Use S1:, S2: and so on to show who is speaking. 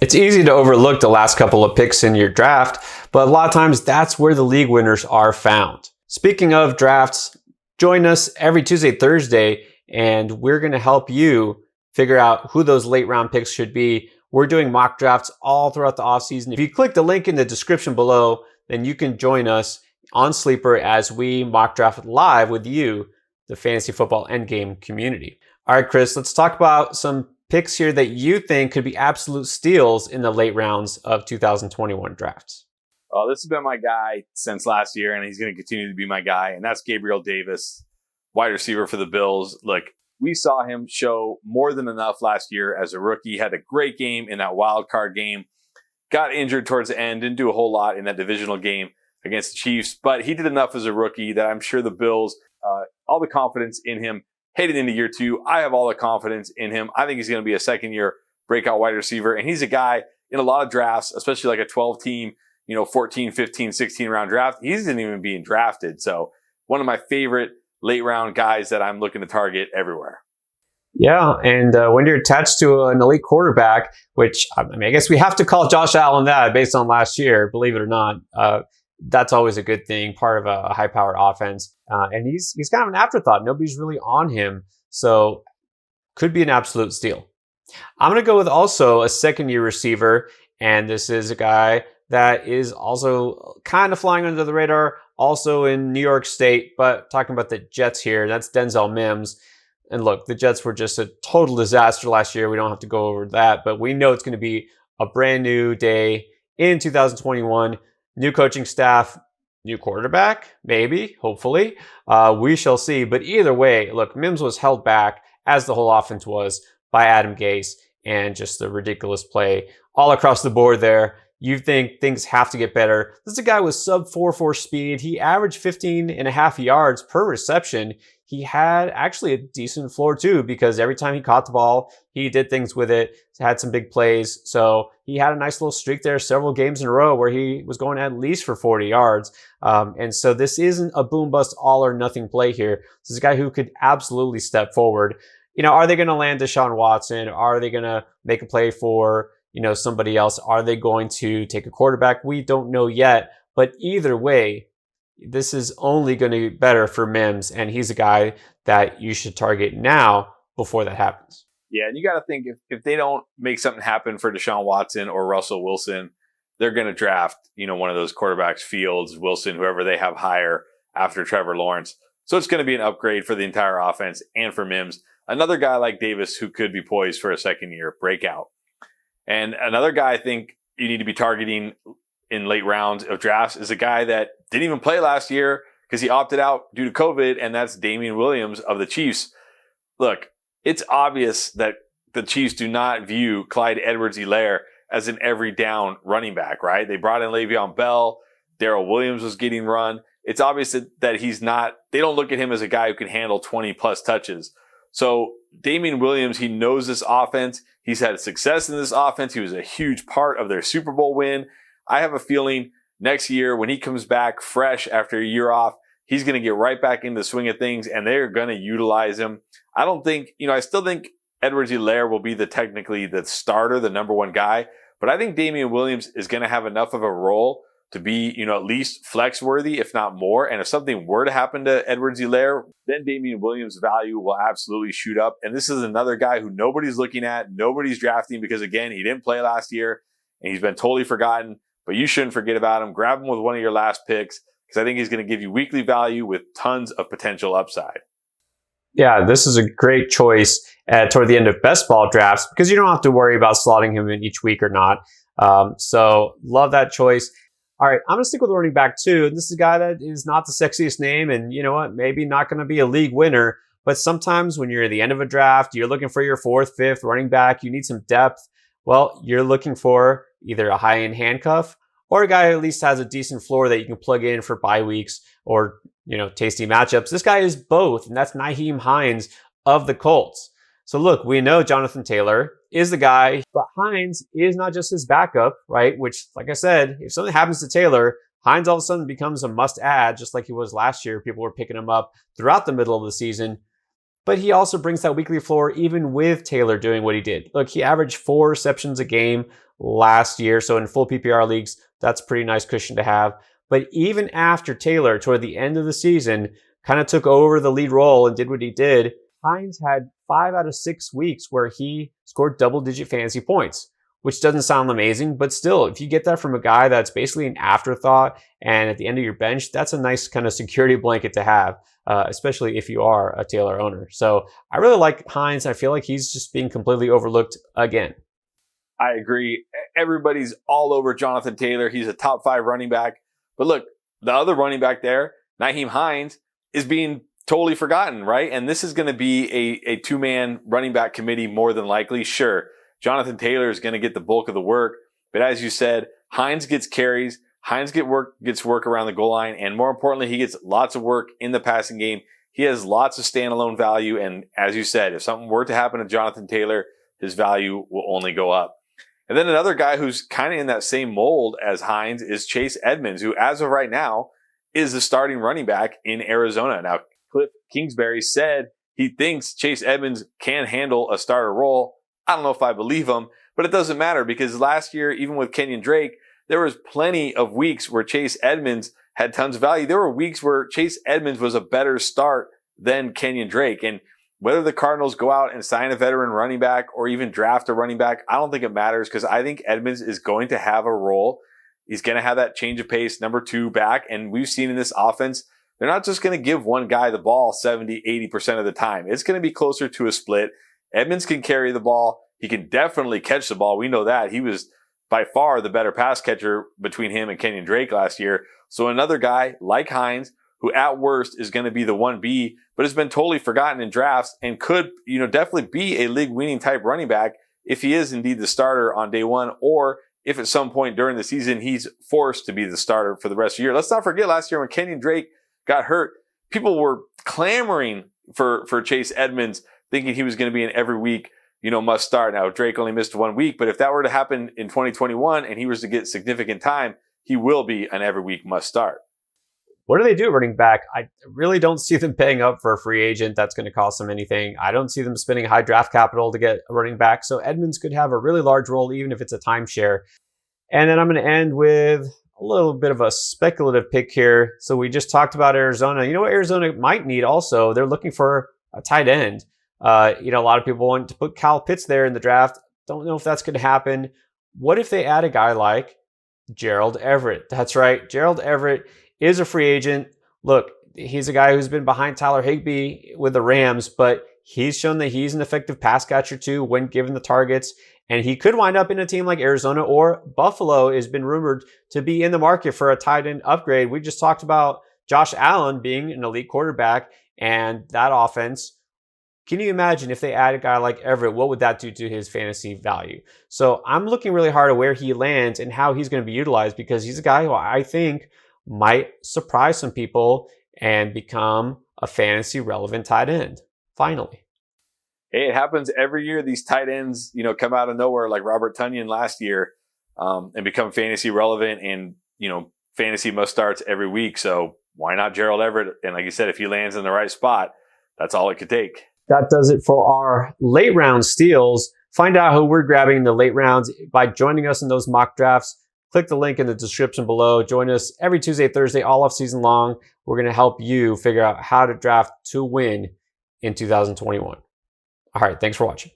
S1: It's easy to overlook the last couple of picks in your draft, but a lot of times that's where the league winners are found. Speaking of drafts, join us every Tuesday, Thursday, and we're going to help you figure out who those late round picks should be. We're doing mock drafts all throughout the offseason. If you click the link in the description below, then you can join us on Sleeper as we mock draft live with you, the fantasy football endgame community. All right, Chris, let's talk about some picks here that you think could be absolute steals in the late rounds of 2021 drafts.
S2: Well, this has been my guy since last year, and he's going to continue to be my guy, and that's Gabriel Davis, wide receiver for the Bills. Look, we saw him show more than enough last year as a rookie, had a great game in that wild card game, got injured towards the end, didn't do a whole lot in that divisional game against the Chiefs, but he did enough as a rookie that I'm sure the Bills, all the confidence in him heading into year two. I have all the confidence in him. I think he's going to be a second-year breakout wide receiver, and he's a guy in a lot of drafts, especially like a 12-team, 14, 15, 16-round draft. He isn't even being drafted. So one of my favorite late-round guys that I'm looking to target everywhere.
S1: Yeah, and when you're attached to an elite quarterback, which I guess we have to call Josh Allen that based on last year, believe it or not, that's always a good thing, part of a high-powered offense. And he's kind of an afterthought. Nobody's really on him, so could be an absolute steal. I'm going to go with also a second-year receiver, and this is a guy that is also kind of flying under the radar, also in New York State, but talking about the Jets here, that's Denzel Mims. And look, the Jets were just a total disaster last year. We don't have to go over that, but we know it's going to be a brand new day in 2021. New coaching staff, new quarterback, maybe, hopefully. We shall see. But either way, look, Mims was held back, as the whole offense was, by Adam Gase, and just the ridiculous play all across the board there. You think things have to get better. This is a guy with sub 4.4 speed. He averaged 15.5 yards per reception. He had actually a decent floor too, because every time he caught the ball, he did things with it, had some big plays. So he had a nice little streak there, several games in a row where he was going at least for 40 yards. And so this isn't a boom bust all or nothing play here. This is a guy who could absolutely step forward. Are they going to land Deshaun Watson? Are they going to make a play for, somebody else? Are they going to take a quarterback? We don't know yet. But either way, this is only going to be better for Mims, and he's a guy that you should target now before that happens.
S2: Yeah, and you got to think if they don't make something happen for Deshaun Watson or Russell Wilson, they're going to draft, one of those quarterbacks, Fields, Wilson, whoever they have higher after Trevor Lawrence. So it's going to be an upgrade for the entire offense and for Mims. Another guy like Davis who could be poised for a second-year breakout. And another guy I think you need to be targeting in late rounds of drafts is a guy that didn't even play last year because he opted out due to COVID, and that's Damian Williams of the Chiefs. Look, it's obvious that the Chiefs do not view Clyde Edwards-Helaire as an every down running back, right? They brought in Le'Veon Bell. Darrell Williams was getting run. It's obvious that he's not, they don't look at him as a guy who can handle 20 plus touches. So Damian Williams, he knows this offense. He's had success in this offense. He was a huge part of their Super Bowl win. I have a feeling next year when he comes back fresh after a year off, he's going to get right back into the swing of things, and they're going to utilize him. I don't think, I still think Edwards-Helaire will be technically the starter, the number one guy, but I think Damian Williams is going to have enough of a role to be, at least flex worthy, if not more. And if something were to happen to Edwards-Helaire, then Damian Williams' value will absolutely shoot up. And this is another guy who nobody's looking at, nobody's drafting because, again, he didn't play last year and he's been totally forgotten. But you shouldn't forget about him. Grab him with one of your last picks because I think he's going to give you weekly value with tons of potential upside.
S1: Yeah, this is a great choice toward the end of best ball drafts because you don't have to worry about slotting him in each week or not. So love that choice. All right, I'm going to stick with running back too. This is a guy that is not the sexiest name, and you know what? Maybe not going to be a league winner, but sometimes when you're at the end of a draft, you're looking for your fourth, fifth running back, you need some depth. Well, you're looking for either a high-end handcuff or a guy who at least has a decent floor that you can plug in for bye weeks or, tasty matchups. This guy is both, and that's Nyheim Hines of the Colts. So look, we know Jonathan Taylor is the guy, but Hines is not just his backup, right? Which, like I said, if something happens to Taylor, Hines all of a sudden becomes a must-add, just like he was last year. People were picking him up throughout the middle of the season. but he also brings that weekly floor even with Taylor doing what he did. Look, he averaged 4 receptions a game last year, so in full PPR leagues, that's a pretty nice cushion to have. But even after Taylor, toward the end of the season, kind of took over the lead role and did what he did, Hines had 5 out of 6 weeks where he scored double-digit fantasy points, which doesn't sound amazing, but still, if you get that from a guy that's basically an afterthought and at the end of your bench, that's a nice kind of security blanket to have, especially if you are a Taylor owner. So I really like Hines. I feel like he's just being completely overlooked again.
S2: I agree. Everybody's all over Jonathan Taylor. He's a top 5 running back. But look, the other running back there, Nyheim Hines, is being totally forgotten, right? And this is going to be a 2-man running back committee more than likely. Sure, Jonathan Taylor is going to get the bulk of the work. But as you said, Hines gets carries. Hines gets work around the goal line. And more importantly, he gets lots of work in the passing game. He has lots of standalone value. And as you said, if something were to happen to Jonathan Taylor, his value will only go up. And then another guy who's kind of in that same mold as Hines is Chase Edmonds, who as of right now is the starting running back in Arizona. Now, Cliff Kingsbury said he thinks Chase Edmonds can handle a starter role. I don't know if I believe him, but it doesn't matter because last year, even with Kenyon Drake, there was plenty of weeks where Chase Edmonds had tons of value. There were weeks where Chase Edmonds was a better start than Kenyon Drake. And whether the Cardinals go out and sign a veteran running back or even draft a running back, I don't think it matters because I think Edmonds is going to have a role. He's going to have that change of pace, number 2 back. And we've seen in this offense, they're not just going to give one guy the ball 70, 80% of the time. It's going to be closer to a split. Edmonds can carry the ball. He can definitely catch the ball. We know that. He was by far the better pass catcher between him and Kenyon Drake last year. So another guy like Hines, who at worst is going to be the 1B, but has been totally forgotten in drafts and could, definitely be a league-winning type running back if he is indeed the starter on day 1, or if at some point during the season he's forced to be the starter for the rest of the year. Let's not forget last year when Kenyon Drake got hurt, people were clamoring for Chase Edmonds, thinking he was going to be an every week, must start. Now, Drake only missed 1 week, but if that were to happen in 2021 and he was to get significant time, he will be an every week must start.
S1: What do they do at running back? I really don't see them paying up for a free agent that's going to cost them anything. I don't see them spending high draft capital to get a running back. So Edmonds could have a really large role, even if it's a timeshare. And then I'm going to end with a little bit of a speculative pick here. So we just talked about Arizona. You know what Arizona might need also? They're looking for a tight end. A lot of people want to put Kyle Pitts there in the draft. Don't know if that's going to happen. What if they add a guy like Gerald Everett? That's right. Gerald Everett is a free agent. Look, he's a guy who's been behind Tyler Higbee with the Rams, but he's shown that he's an effective pass catcher too when given the targets. And he could wind up in a team like Arizona or Buffalo has been rumored to be in the market for a tight end upgrade. We just talked about Josh Allen being an elite quarterback and that offense. Can you imagine if they add a guy like Everett, what would that do to his fantasy value? So I'm looking really hard at where he lands and how he's going to be utilized because he's a guy who I think might surprise some people and become a fantasy relevant tight end. Finally.
S2: Hey, it happens every year. These tight ends, come out of nowhere like Robert Tonyan last year and become fantasy relevant and, fantasy must starts every week. So why not Gerald Everett? And like you said, if he lands in the right spot, that's all it could take.
S1: That does it for our late round steals. Find out who we're grabbing in the late rounds by joining us in those mock drafts. Click the link in the description below. Join us every Tuesday, Thursday, all off season long. We're going to help you figure out how to draft to win in 2021. All right. Thanks for watching.